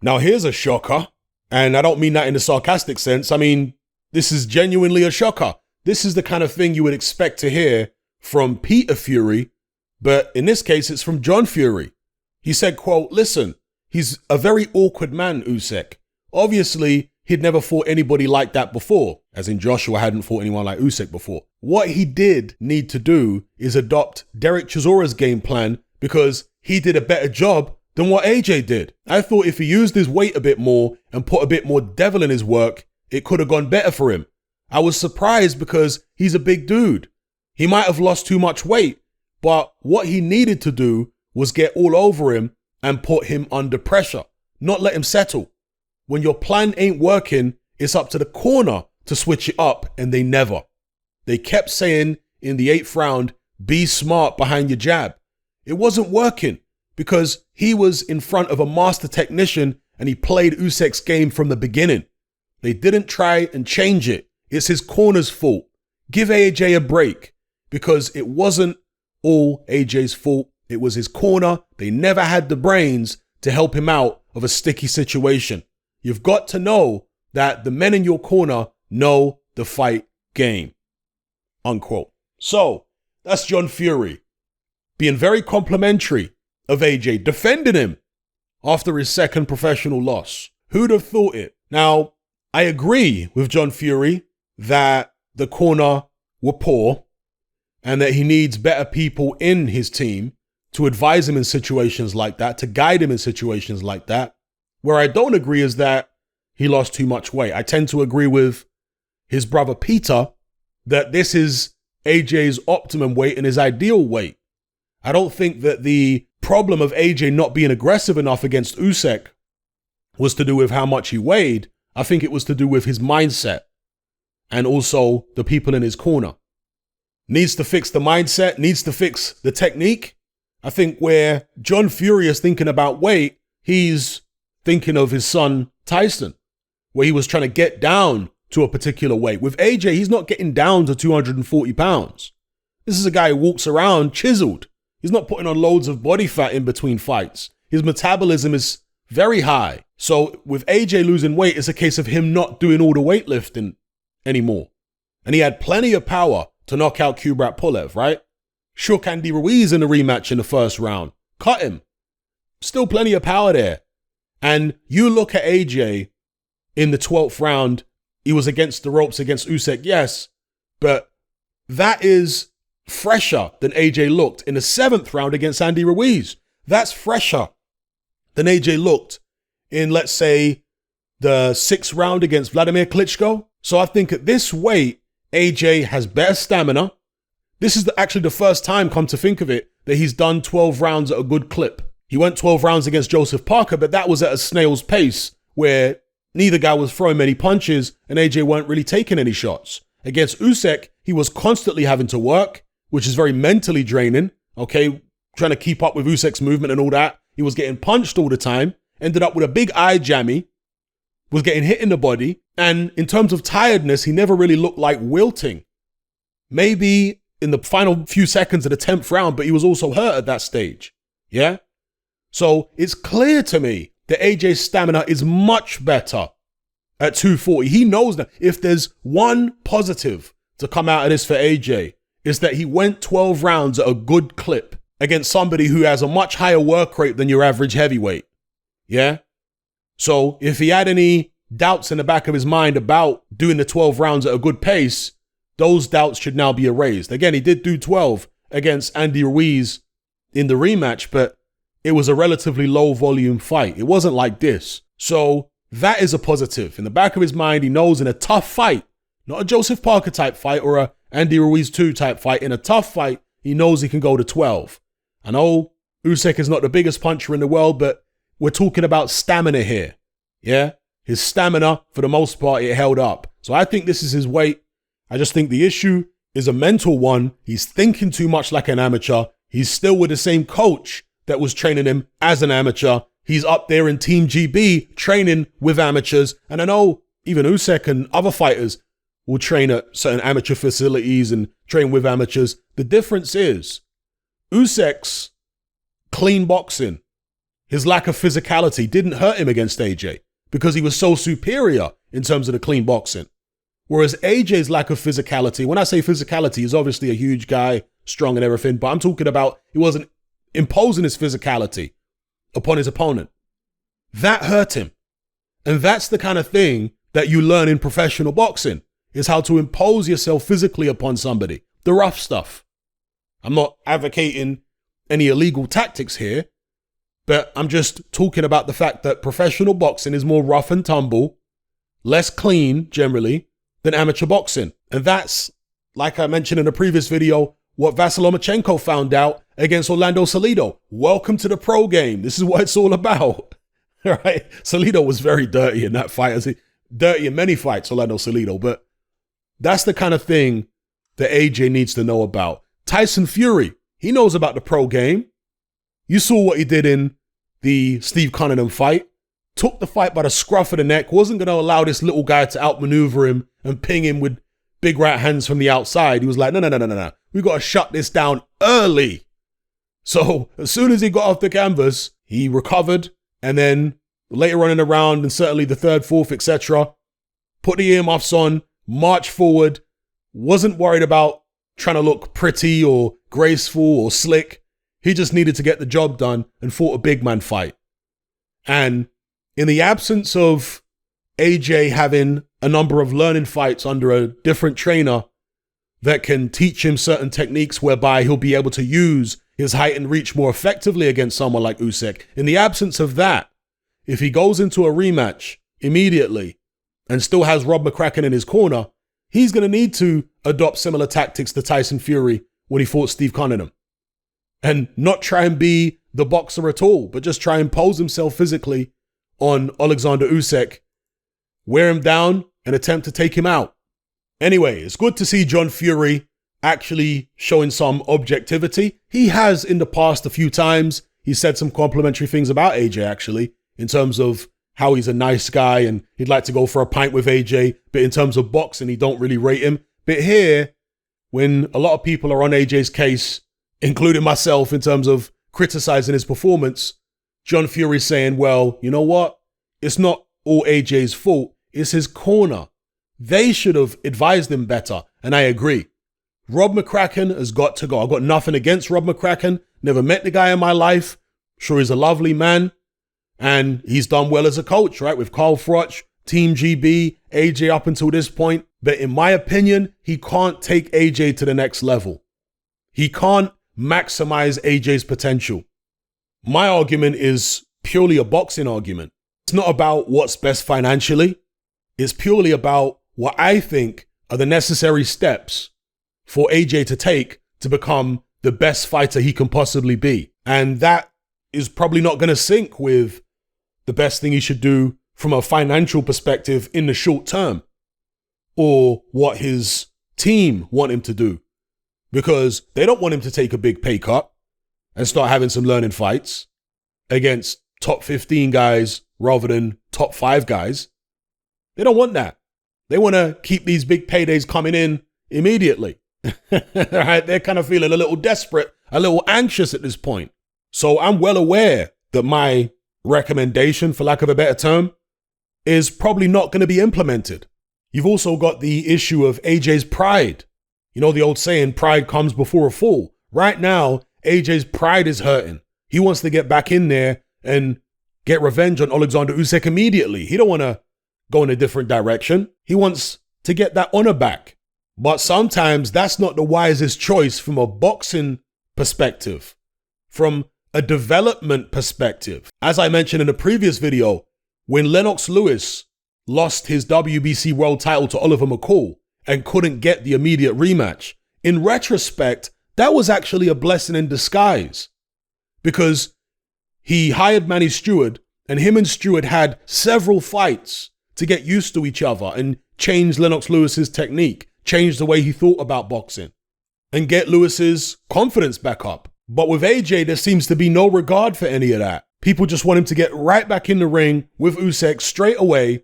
Now here's a shocker, and I don't mean that in a sarcastic sense. I mean, this is genuinely a shocker. This is the kind of thing you would expect to hear from Peter Fury, but in this case, it's from John Fury. He said, quote, "Listen, he's a very awkward man, Usyk. Obviously, he'd never fought anybody like that before, as in Joshua hadn't fought anyone like Usyk before. What he did need to do is adopt Derek Chisora's game plan because he did a better job than what AJ did. I thought if he used his weight a bit more and put a bit more devil in his work, it could have gone better for him. I was surprised because he's a big dude. He might have lost too much weight, but what he needed to do was get all over him and put him under pressure, not let him settle. When your plan ain't working, it's up to the corner to switch it up, and they never. They kept saying in the 8th round, be smart behind your jab. It wasn't working because he was in front of a master technician and he played Usyk's game from the beginning. They didn't try and change it. It's his corner's fault. Give AJ a break because it wasn't all AJ's fault. It was his corner. They never had the brains to help him out of a sticky situation. You've got to know that the men in your corner know the fight game." Unquote. So that's John Fury being very complimentary of AJ, defending him after his second professional loss. Who'd have thought it? Now, I agree with John Fury that the corner were poor and that he needs better people in his team to advise him in situations like that, to guide him in situations like that. Where I don't agree is that he lost too much weight. I tend to agree with his brother Peter that this is AJ's optimum weight and his ideal weight. I don't think that the problem of AJ not being aggressive enough against Usyk was to do with how much he weighed. I think it was to do with his mindset and also the people in his corner. Needs to fix the mindset, needs to fix the technique. I think where John Fury is thinking about weight, he's thinking of his son Tyson, where he was trying to get down to a particular weight. With AJ, he's not getting down to 240 pounds. This is a guy who walks around chiseled. He's not putting on loads of body fat in between fights. His metabolism is very high. So with AJ losing weight, it's a case of him not doing all the weightlifting anymore. And he had plenty of power to knock out Kubrat Pulev, right? Shook Andy Ruiz in the rematch in the first round. Cut him. Still plenty of power there. And you look at AJ in the 12th round, he was against the ropes against Usyk, yes, but that is fresher than AJ looked in the 7th round against Andy Ruiz. That's fresher than AJ looked in, let's say, the 6th round against Vladimir Klitschko. So I think at this weight, AJ has better stamina. This is actually the first time, come to think of it, that he's done 12 rounds at a good clip. He went 12 rounds against Joseph Parker, but that was at a snail's pace where neither guy was throwing many punches and AJ weren't really taking any shots. Against Usyk, he was constantly having to work, which is very mentally draining, okay? Trying to keep up with Usyk's movement and all that. He was getting punched all the time, ended up with a big eye jammy, was getting hit in the body, and in terms of tiredness, he never really looked like wilting. Maybe in the final few seconds of the 10th round, but he was also hurt at that stage, yeah? So it's clear to me that AJ's stamina is much better at 240. He knows that if there's one positive to come out of this for AJ, is that he went 12 rounds at a good clip against somebody who has a much higher work rate than your average heavyweight. Yeah? So if he had any doubts in the back of his mind about doing the 12 rounds at a good pace, those doubts should now be erased. Again, he did do 12 against Andy Ruiz in the rematch, but it was a relatively low volume fight. It wasn't like this. So that is a positive. In the back of his mind, he knows in a tough fight, not a Joseph Parker type fight or a Andy Ruiz 2 type fight, in a tough fight, he knows he can go to 12. I know Usyk is not the biggest puncher in the world, but we're talking about stamina here. Yeah? His stamina, for the most part, it held up. So I think this is his weight. I just think the issue is a mental one. He's thinking too much like an amateur. He's still with the same coach that was training him as an amateur. He's up there in Team GB training with amateurs. And I know even Usyk and other fighters will train at certain amateur facilities and train with amateurs. The difference is Usyk's clean boxing his lack of physicality didn't hurt him against AJ because he was so superior in terms of the clean boxing. Whereas AJ's lack of physicality, when I say physicality, he's obviously a huge guy, strong and everything, but I'm talking about he wasn't imposing his physicality upon his opponent. That hurt him. And that's the kind of thing that you learn in professional boxing, is how to impose yourself physically upon somebody. The rough stuff. I'm not advocating any illegal tactics here, but I'm just talking about the fact that professional boxing is more rough and tumble, less clean generally than amateur boxing. And that's, like I mentioned in a previous video, what Vasyl Lomachenko found out against Orlando Salido. Welcome to the pro game. This is what it's all about. All right. Salido was very dirty in that fight, dirty in many fights, Orlando Salido, but that's the kind of thing that AJ needs to know about. Tyson Fury, he knows about the pro game. You saw what he did in the Steve Cunningham fight. Took the fight by the scruff of the neck, wasn't going to allow this little guy to outmaneuver him and ping him with big right hands from the outside. He was like, no. We got to shut this down early. So as soon as he got off the canvas, he recovered. And then later on in the round, and certainly the third, fourth, etc., put the earmuffs on, marched forward, wasn't worried about trying to look pretty or graceful or slick. He just needed to get the job done and fought a big man fight. And in the absence of AJ having a number of learning fights under a different trainer that can teach him certain techniques whereby he'll be able to use his height and reach more effectively against someone like Usyk, in the absence of that, if he goes into a rematch immediately and still has Rob Mccracken in his corner, he's going to need to adopt similar tactics to Tyson Fury when he fought Steve Cunningham. And not try and be the boxer at all, but just try and pose himself physically on Alexander Usyk, wear him down, and attempt to take him out. Anyway, it's good to see John Fury actually showing some objectivity. He has in the past a few times. He said some complimentary things about AJ, actually, in terms of how he's a nice guy and he'd like to go for a pint with AJ, but in terms of boxing, he don't really rate him. But here, when a lot of people are on AJ's case, including myself, in terms of criticizing his performance, John Fury's saying, well, you know what? It's not all AJ's fault. It's his corner. They should have advised him better. And I agree. Rob Mccracken has got to go. I've got nothing against Rob Mccracken. Never met the guy in my life. Sure, he's a lovely man. And he's done well as a coach, right? With Carl Froch, Team GB, AJ up until this point. But in my opinion, he can't take AJ to the next level. He can't maximize AJ's potential. My argument is purely a boxing argument. It's not about what's best financially. It's purely about what I think are the necessary steps for AJ to take to become the best fighter he can possibly be. And that is probably not going to sync with the best thing he should do from a financial perspective in the short term, or what his team want him to do, because they don't want him to take a big pay cut and start having some learning fights against top 15 guys rather than top 5 guys. They don't want that. They want to keep these big paydays coming in immediately. Right? They're kind of feeling a little desperate, a little anxious at this point. So I'm well aware that my recommendation, for lack of a better term, is probably not going to be implemented. You've also got the issue of AJ's pride. You know the old saying, pride comes before a fall. Right now, AJ's pride is hurting. He wants to get back in there and get revenge on Alexander Usyk immediately. He don't want to go in a different direction. He wants to get that honor back. But sometimes that's not the wisest choice from a boxing perspective, from a development perspective. As I mentioned in a previous video, when Lennox Lewis lost his WBC world title to Oliver McCall and couldn't get the immediate rematch, in retrospect, that was actually a blessing in disguise, because he hired Manny Stewart, and him and Stewart had several fights to get used to each other and change Lennox Lewis's technique, change the way he thought about boxing, and get Lewis's confidence back up. But with AJ, there seems to be no regard for any of that. People just want him to get right back in the ring with Usyk straight away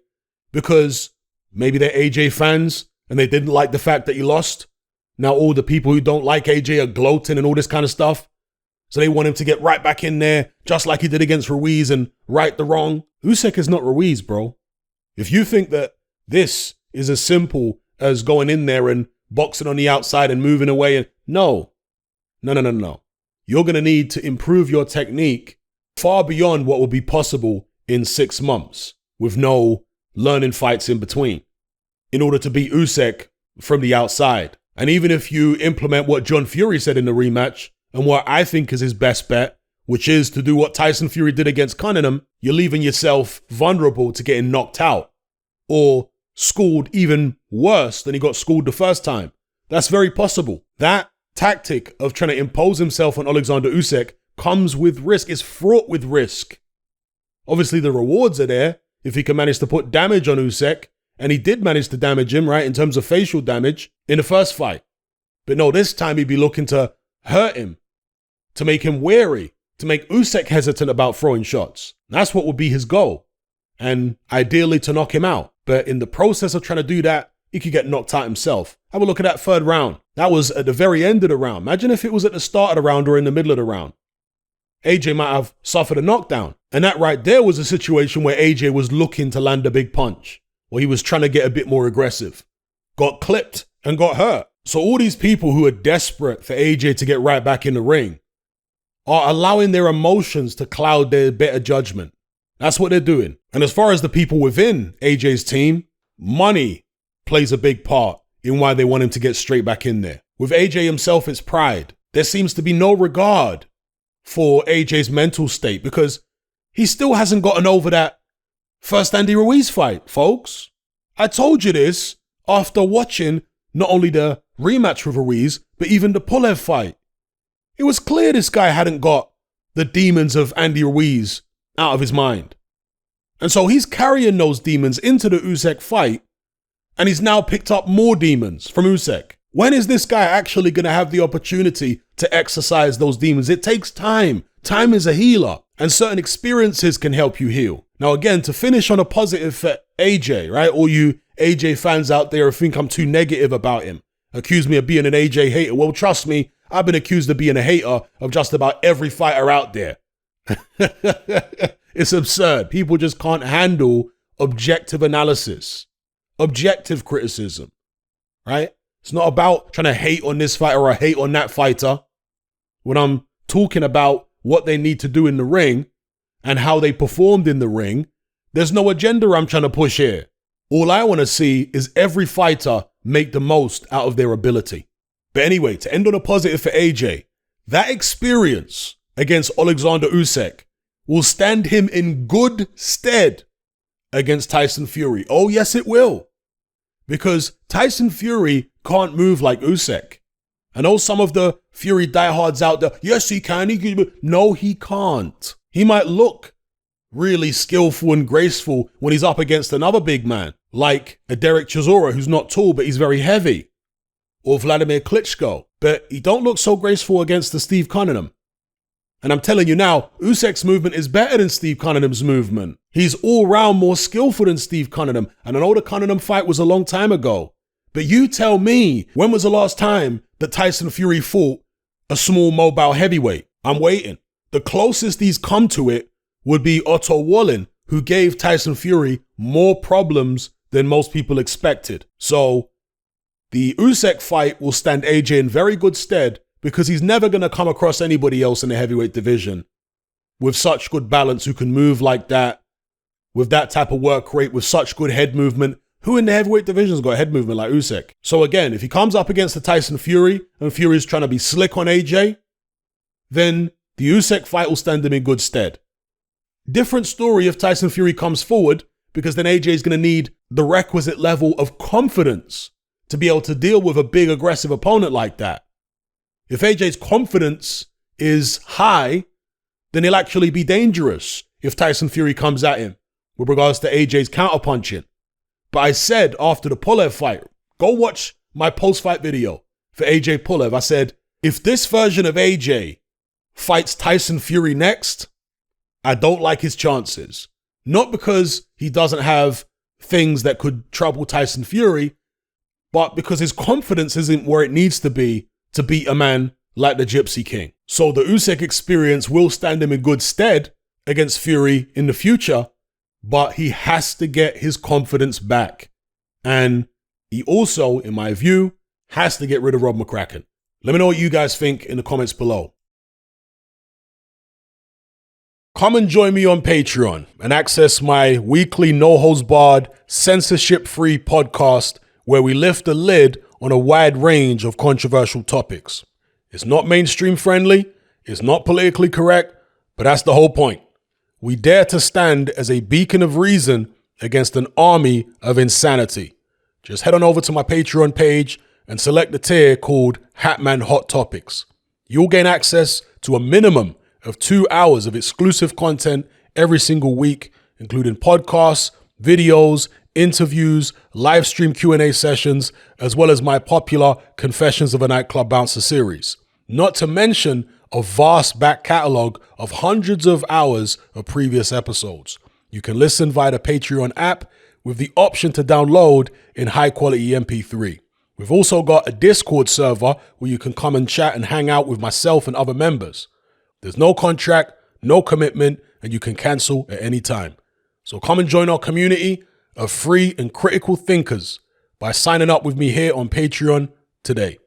because maybe they're AJ fans and they didn't like the fact that he lost. Now all the people who don't like AJ are gloating and all this kind of stuff. So they want him to get right back in there, just like he did against Ruiz, and right the wrong. Usyk is not Ruiz, bro. If you think that this is as simple as going in there and boxing on the outside and moving away, and no. You're going to need to improve your technique far beyond what will be possible in 6 months with no learning fights in between in order to beat Usyk from the outside. And even if you implement what John Fury said in the rematch and what I think is his best bet, which is to do what Tyson Fury did against Cunningham, you're leaving yourself vulnerable to getting knocked out or schooled even worse than he got schooled the first time. That's very possible. That tactic of trying to impose himself on Alexander Usyk comes with risk. It's fraught with risk. Obviously, the rewards are there if he can manage to put damage on Usyk, and he did manage to damage him, right, in terms of facial damage in the first fight. But no, this time he'd be looking to hurt him, to make him wary, to make Usyk hesitant about throwing shots. That's what would be his goal, and ideally to knock him out. But in the process of trying to do that, he could get knocked out himself. Have a look at that third round. That was at the very end of the round. Imagine if it was at the start of the round or in the middle of the round. AJ might have suffered a knockdown. And that right there was a situation where AJ was looking to land a big punch, or he was trying to get a bit more aggressive. Got clipped and got hurt. So all these people who are desperate for AJ to get right back in the ring are allowing their emotions to cloud their better judgment. That's what they're doing. And as far as the people within AJ's team, money plays a big part in why they want him to get straight back in there. With AJ himself, it's pride. There seems to be no regard for AJ's mental state because he still hasn't gotten over that first Andy Ruiz fight, folks. I told you this after watching not only the rematch with Ruiz, but even the Pulev fight. It was clear this guy hadn't got the demons of Andy Ruiz out of his mind. And so he's carrying those demons into the Usyk fight, and he's now picked up more demons from Usyk. When is this guy actually going to have the opportunity to exercise those demons? It takes time. Time is a healer, and certain experiences can help you heal. Now, again, to finish on a positive for AJ, right? All you AJ fans out there who think I'm too negative about him, accuse me of being an AJ hater. Well, trust me, I've been accused of being a hater of just about every fighter out there. It's absurd. People just can't handle objective analysis, objective criticism, right? It's not about trying to hate on this fighter or hate on that fighter. When I'm talking about what they need to do in the ring and how they performed in the ring, there's no agenda I'm trying to push here. All I want to see is every fighter make the most out of their ability. But anyway, to end on a positive for AJ, that experience against Alexander Usyk will stand him in good stead against Tyson Fury. Oh, yes, it will. Because Tyson Fury can't move like Usyk. I know some of the Fury diehards out there, yes, he can. No, he can't. He might look really skillful and graceful when he's up against another big man, like a Derek Chisora, who's not tall, but he's very heavy, or Vladimir Klitschko. But he don't look so graceful against the Steve Cunningham. And I'm telling you now, Usyk's movement is better than Steve Cunningham's movement. He's all round more skillful than Steve Cunningham. And I know the Cunningham fight was a long time ago. But you tell me, when was the last time that Tyson Fury fought a small mobile heavyweight? I'm waiting. The closest he's come to it would be Otto Wallin, who gave Tyson Fury more problems than most people expected. So the Usyk fight will stand AJ in very good stead because he's never going to come across anybody else in the heavyweight division with such good balance who can move like that, with that type of work rate, with such good head movement. Who in the heavyweight division's got head movement like Usyk? So again, if he comes up against the Tyson Fury and Fury's trying to be slick on AJ, then the Usyk fight will stand him in good stead. Different story if Tyson Fury comes forward, because then AJ is going to need the requisite level of confidence to be able to deal with a big aggressive opponent like that. If AJ's confidence is high, then he'll actually be dangerous if Tyson Fury comes at him with regards to AJ's counterpunching. But I said after the Pulev fight, go watch my post-fight video for AJ Pulev. I said, if this version of AJ fights Tyson Fury next, I don't like his chances. Not because he doesn't have things that could trouble Tyson Fury, but because his confidence isn't where it needs to be to beat a man like the Gypsy King. So the Usyk experience will stand him in good stead against Fury in the future, but he has to get his confidence back. And he also, in my view, has to get rid of Rob Mccracken. Let me know what you guys think in the comments below. Come and join me on Patreon and access my weekly no-holds-barred, censorship-free podcast where we lift the lid on a wide range of controversial topics. It's not mainstream friendly, it's not politically correct, but that's the whole point. We dare to stand as a beacon of reason against an army of insanity. Just head on over to my Patreon page and select the tier called Hatman Hot Topics. You'll gain access to a minimum of 2 hours of exclusive content every single week, including podcasts, videos, interviews, live stream Q&A sessions, as well as my popular Confessions of a Nightclub Bouncer series. Not to mention a vast back catalog of hundreds of hours of previous episodes. You can listen via the Patreon app with the option to download in high quality MP3. We've also got a Discord server where you can come and chat and hang out with myself and other members. There's no contract, no commitment, and you can cancel at any time. So come and join our community of free and critical thinkers by signing up with me here on Patreon today.